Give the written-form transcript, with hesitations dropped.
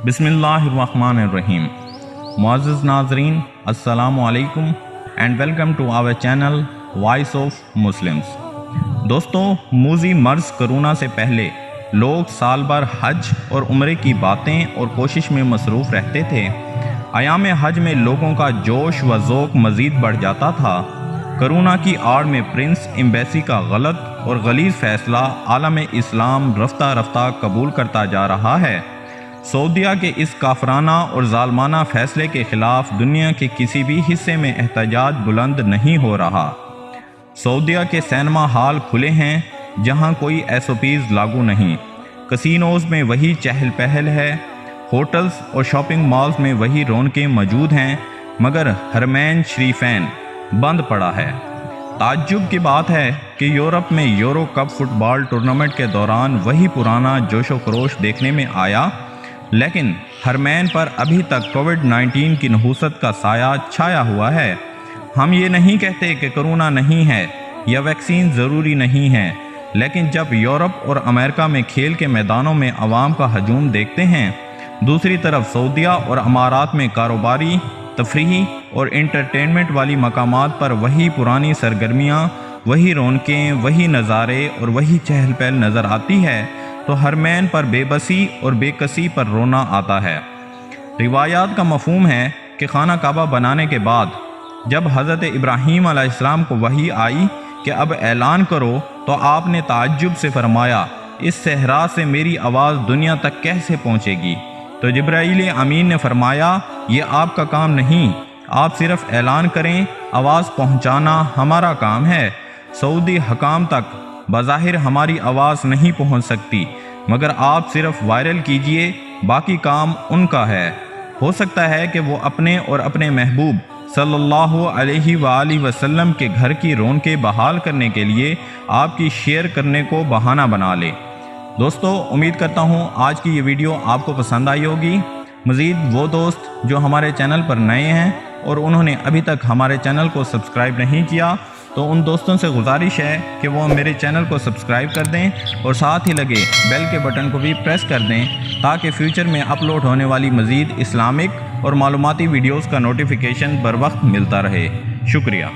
बिस्मिल्लाहिर्रहमानिर्रहीम। मुअज़्ज़िज़ नाज़रीन, अस्सलामु अलैकुम and welcome to our channel voice of Muslims. दोस्तों, मूज़ी मर्ज़ कोरोना से पहले लोग साल भर हज और उम्रे की बातें और कोशिश में मसरूफ़ रहते थे। अयाम हज में लोगों का जोश व ज़ौक़ मज़ीद बढ़ जाता था। कोरोना की आड़ में प्रिंस एम्बेसी का गलत और गलीज़ फ़ैसला आलम इस्लाम रफ्ता रफ्ता कबूल करता जा रहा है। सऊदीया के इस काफराना और ज़ालमाना फ़ैसले के ख़िलाफ़ दुनिया के किसी भी हिस्से में एहतजाज बुलंद नहीं हो रहा। सऊदीया के सिनेमा हॉल खुले हैं जहां कोई SOPs लागू नहीं। कसिनोज़ में वही चहल पहल है, होटल्स और शॉपिंग मॉल्स में वही रौनकें मौजूद हैं, मगर हरमैन शरीफैन बंद पड़ा है। ताज्जुब की बात है कि यूरोप में यूरो कप फुटबॉल टूर्नामेंट के दौरान वही पुराना जोशो खरोश देखने में आया, लेकिन हरमैन पर अभी तक कोविड-19 की नहूसत का साया छाया हुआ है। हम ये नहीं कहते कि कोरोना नहीं है या वैक्सीन ज़रूरी नहीं है, लेकिन जब यूरोप और अमेरिका में खेल के मैदानों में अवाम का हजूम देखते हैं, दूसरी तरफ सऊदीया और अमारात में कारोबारी, तफरीही और इंटरटेनमेंट वाली मकामात पर वही पुरानी सरगर्मियाँ, वही रौनकें, वही नज़ारे और वही चहल पहल नज़र आती है, तो हरमैन पर बेबसी और बेकसी पर रोना आता है। रिवायात का मफ़हूम है कि खाना काबा बनाने के बाद जब हज़रत इब्राहीम अलैहिस्सलाम को वही आई कि अब ऐलान करो, तो आपने ताज्जुब से फरमाया, इस सहरा से मेरी आवाज़ दुनिया तक कैसे पहुँचेगी? तो जिब्राईल अमीन ने फरमाया, ये आपका काम नहीं, आप सिर्फ ऐलान करें, आवाज़ पहुँचाना हमारा काम है। सऊदी हकाम तक बज़ाहिर हमारी आवाज़ नहीं पहुँच सकती, मगर आप सिर्फ वायरल कीजिए, बाकी काम उनका है। हो सकता है कि वो अपने और अपने महबूब सल्लल्लाहु अलैहि वालैहि वसल्लम के घर की रौनकें बहाल करने के लिए आपकी शेयर करने को बहाना बना ले। दोस्तों, उम्मीद करता हूँ आज की ये वीडियो आपको पसंद आई होगी। मज़ीद वो दोस्त जो हमारे चैनल पर नए हैं और उन्होंने अभी तक हमारे चैनल को सब्सक्राइब नहीं किया, तो उन दोस्तों से गुजारिश है कि वो मेरे चैनल को सब्सक्राइब कर दें और साथ ही लगे बेल के बटन को भी प्रेस कर दें, ताकि फ्यूचर में अपलोड होने वाली मज़ीद इस्लामिक और मालूमाती वीडियोज़ का नोटिफिकेशन बर वक्त मिलता रहे। शुक्रिया।